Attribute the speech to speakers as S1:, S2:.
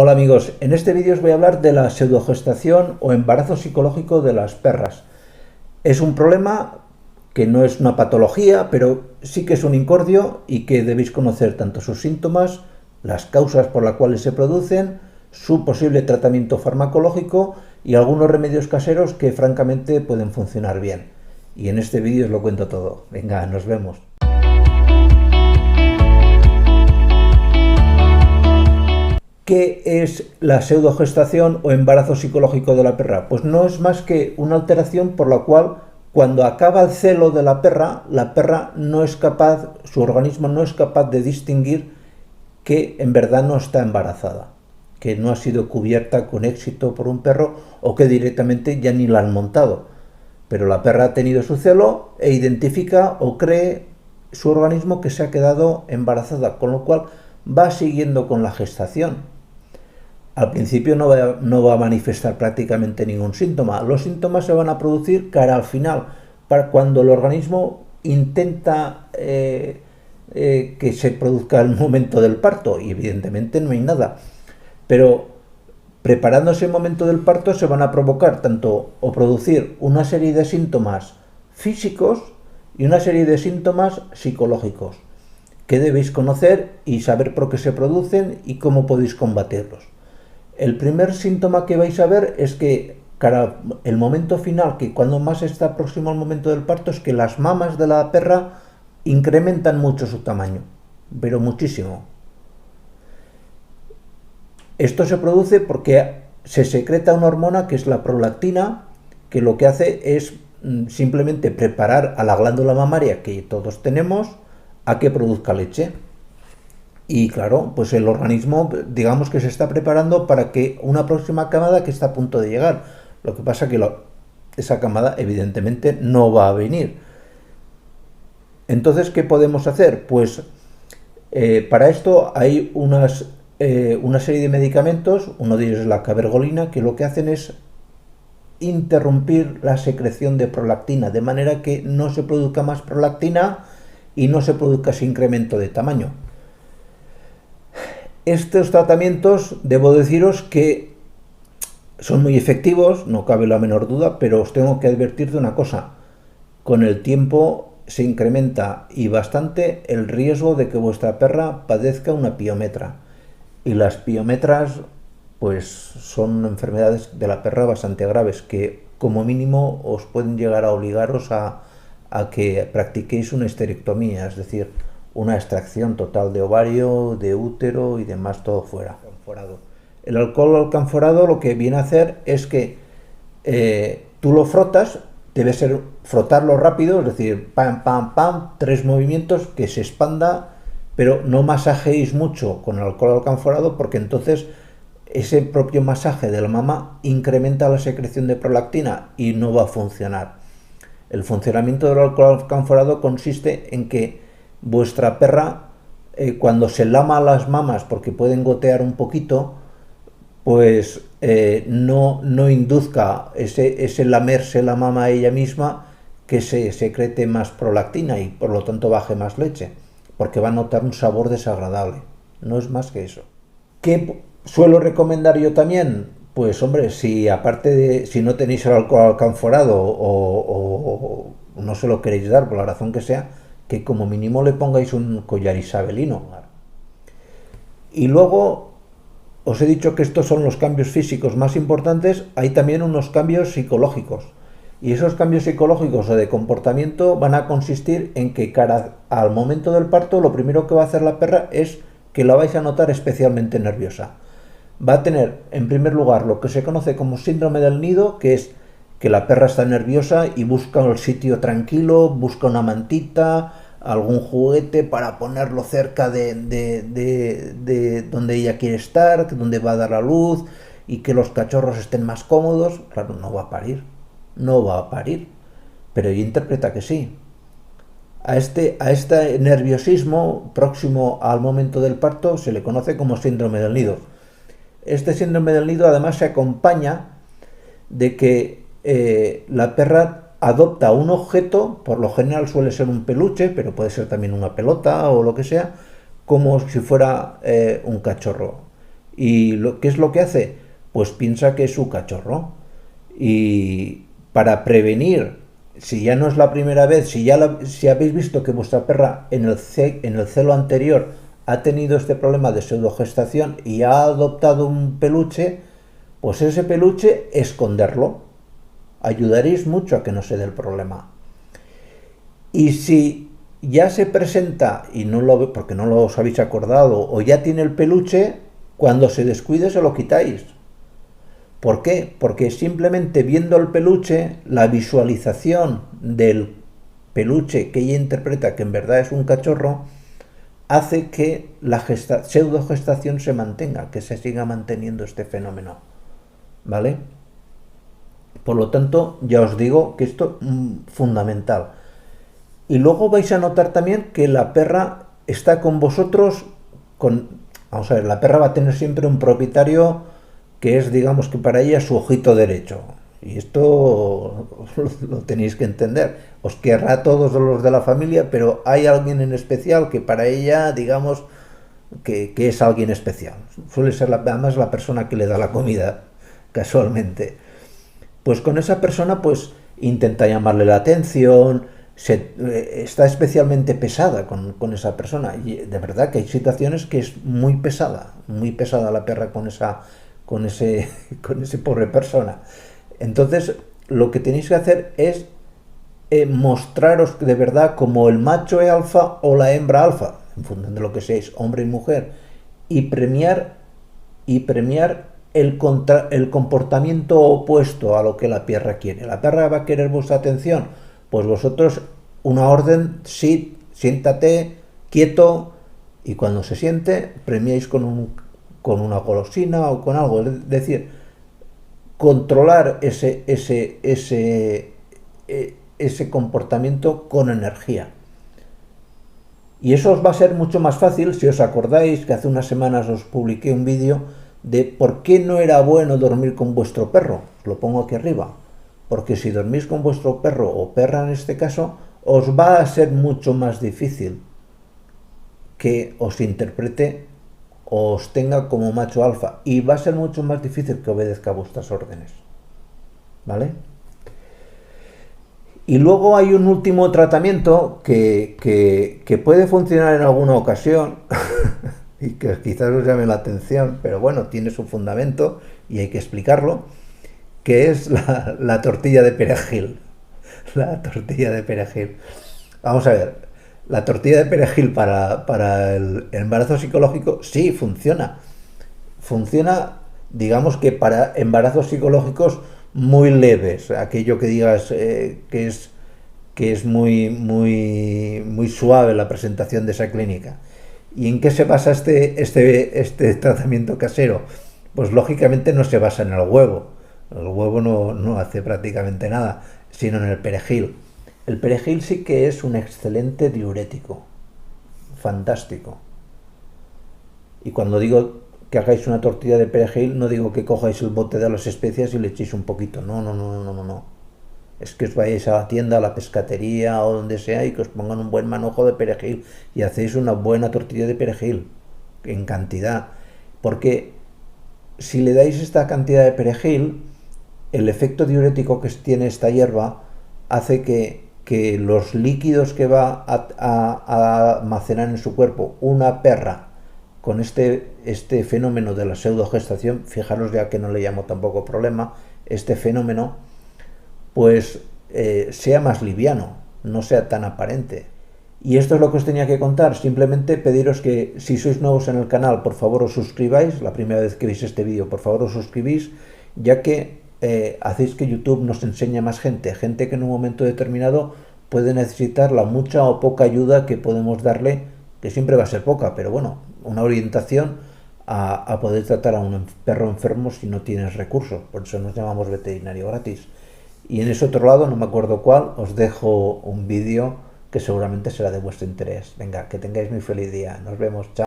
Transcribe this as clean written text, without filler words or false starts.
S1: Hola amigos, en este vídeo os voy a hablar de la pseudogestación o embarazo psicológico de las perras. Es un problema que no es una patología, pero sí que es un incordio y que debéis conocer tanto sus síntomas, las causas por las cuales se producen, su posible tratamiento farmacológico y algunos remedios caseros que francamente pueden funcionar bien. Y en este vídeo os lo cuento todo. Venga, nos vemos. ¿Qué es la pseudogestación o embarazo psicológico de la perra? Pues no es más que una alteración por la cual cuando acaba el celo de la perra no es capaz, su organismo no es capaz de distinguir que en verdad no está embarazada, que no ha sido cubierta con éxito por un perro o que directamente ya ni la han montado. Pero la perra ha tenido su celo e identifica o cree su organismo que se ha quedado embarazada, con lo cual va siguiendo con la gestación. Al principio no va a manifestar prácticamente ningún síntoma. Los síntomas se van a producir cara al final, para cuando el organismo intenta que se produzca el momento del parto, y evidentemente no hay nada. Pero preparándose el momento del parto se van a provocar tanto o producir una serie de síntomas físicos y una serie de síntomas psicológicos que debéis conocer y saber por qué se producen y cómo podéis combatirlos. El primer síntoma que vais a ver es que el momento final, que cuando más está próximo al momento del parto, es que las mamas de la perra incrementan mucho su tamaño, pero muchísimo. Esto se produce porque se secreta una hormona que es la prolactina, que lo que hace es simplemente preparar a la glándula mamaria que todos tenemos a que produzca leche. Y claro, pues el organismo, digamos que se está preparando para que una próxima camada que está a punto de llegar. Lo que pasa que esa camada evidentemente no va a venir. Entonces, ¿qué podemos hacer? Pues para esto hay una serie de medicamentos, uno de ellos es la cabergolina, que lo que hacen es interrumpir la secreción de prolactina, de manera que no se produzca más prolactina y no se produzca ese incremento de tamaño. Estos tratamientos, debo deciros que son muy efectivos, no cabe la menor duda, pero os tengo que advertir de una cosa. Con el tiempo se incrementa y bastante el riesgo de que vuestra perra padezca una piometra. Y las piometras, pues son enfermedades de la perra bastante graves, que como mínimo os pueden llegar a obligaros a que practiquéis una esterectomía, es decir, una extracción total de ovario, de útero y demás, todo fuera. El alcohol alcanforado lo que viene a hacer es que tú lo frotas, debe ser frotarlo rápido, es decir, pam, pam, pam, 3 movimientos, que se expanda, pero no masajéis mucho con el alcohol alcanforado, porque entonces ese propio masaje de la mama incrementa la secreción de prolactina y no va a funcionar. El funcionamiento del alcohol alcanforado consiste en que vuestra perra, cuando se lama las mamas, porque pueden gotear un poquito, pues no induzca ese lamerse la mama a ella misma, que se secrete más prolactina y por lo tanto baje más leche, porque va a notar un sabor desagradable. No es más que eso. ¿Qué suelo recomendar yo también? Pues hombre, si no tenéis el alcohol alcanforado o no se lo queréis dar por la razón que sea, que como mínimo le pongáis un collar isabelino. Y luego, os he dicho que estos son los cambios físicos más importantes, hay también unos cambios psicológicos. Y esos cambios psicológicos o de comportamiento van a consistir en que cara al momento del parto, lo primero que va a hacer la perra es que la vais a notar especialmente nerviosa. Va a tener, en primer lugar, lo que se conoce como síndrome del nido, que es que la perra está nerviosa y busca el sitio tranquilo, busca una mantita, algún juguete para ponerlo cerca de donde ella quiere estar, donde va a dar a luz, y que los cachorros estén más cómodos. Claro, no va a parir, pero ella interpreta que sí. A este nerviosismo próximo al momento del parto se le conoce como síndrome del nido. Este síndrome del nido además se acompaña de que la perra adopta un objeto, por lo general suele ser un peluche, pero puede ser también una pelota o lo que sea, como si fuera un cachorro. ¿Y qué es lo que hace? Pues piensa que es su cachorro. Y para prevenir, si ya no es la primera vez, si habéis visto que vuestra perra en el celo anterior ha tenido este problema de pseudogestación y ha adoptado un peluche, pues ese peluche esconderlo. Ayudaréis mucho a que no se dé el problema. Y si ya se presenta y no lo ve porque no lo os habéis acordado o ya tiene el peluche, cuando se descuide se lo quitáis. ¿Por qué? Porque simplemente viendo el peluche, la visualización del peluche que ella interpreta que en verdad es un cachorro, hace que la pseudogestación se mantenga, que se siga manteniendo este fenómeno. ¿Vale? Por lo tanto, ya os digo que esto es fundamental. Y luego vais a notar también que la perra está con vosotros vamos a ver, la perra va a tener siempre un propietario que es, digamos que para ella su ojito derecho. Y esto lo tenéis que entender. Os querrá a todos los de la familia, pero hay alguien en especial que para ella, digamos, que es alguien especial. Suele ser además la persona que le da la comida, casualmente. Pues con esa persona, pues intenta llamarle la atención, está especialmente pesada con esa persona. Y de verdad que hay situaciones que es muy pesada la perra con ese, con ese pobre persona. Entonces, lo que tenéis que hacer es mostraros de verdad como el macho alfa o la hembra alfa, en función de lo que seáis, hombre y mujer, y premiar el comportamiento opuesto a lo que la perra quiere. La perra va a querer vuestra atención, pues vosotros una orden, sit, siéntate, quieto, y cuando se siente, premiáis con una golosina o con algo. Es decir, controlar ese comportamiento con energía. Y eso os va a ser mucho más fácil si os acordáis que hace unas semanas os publiqué un vídeo de por qué no era bueno dormir con vuestro perro. Os lo pongo aquí arriba. Porque si dormís con vuestro perro o perra en este caso, os va a ser mucho más difícil que os interprete o os tenga como macho alfa. Y va a ser mucho más difícil que obedezca vuestras órdenes. ¿Vale? Y luego hay un último tratamiento que puede funcionar en alguna ocasión y que quizás os llame la atención, pero bueno, tiene su fundamento y hay que explicarlo, que es la tortilla de perejil. La tortilla de perejil. Vamos a ver, la tortilla de perejil para el embarazo psicológico sí funciona. Funciona, digamos que para embarazos psicológicos muy leves, aquello que digas que es muy suave la presentación de esa clínica. ¿Y en qué se basa este tratamiento casero? Pues lógicamente no se basa en el huevo. El huevo no hace prácticamente nada, sino en el perejil. El perejil sí que es un excelente diurético, fantástico. Y cuando digo que hagáis una tortilla de perejil, no digo que cojáis el bote de las especias y le echéis un poquito. No. Es que os vayáis a la tienda, a la pescatería o donde sea y que os pongan un buen manojo de perejil y hacéis una buena tortilla de perejil en cantidad. Porque si le dais esta cantidad de perejil, el efecto diurético que tiene esta hierba hace que los líquidos que va a almacenar en su cuerpo una perra con este fenómeno de la pseudogestación, fijaros ya que no le llamo tampoco problema, este fenómeno, pues sea más liviano, no sea tan aparente. Y esto es lo que os tenía que contar. Simplemente pediros que si sois nuevos en el canal, por favor os suscribáis. La primera vez que veis este vídeo, por favor os suscribís, ya que hacéis que YouTube nos enseñe a más gente que en un momento determinado puede necesitar la mucha o poca ayuda que podemos darle, que siempre va a ser poca, pero bueno, una orientación a poder tratar a un perro enfermo si no tienes recursos. Por eso nos llamamos veterinario gratis. Y en ese otro lado, no me acuerdo cuál, os dejo un vídeo que seguramente será de vuestro interés. Venga, que tengáis muy feliz día. Nos vemos. Chao.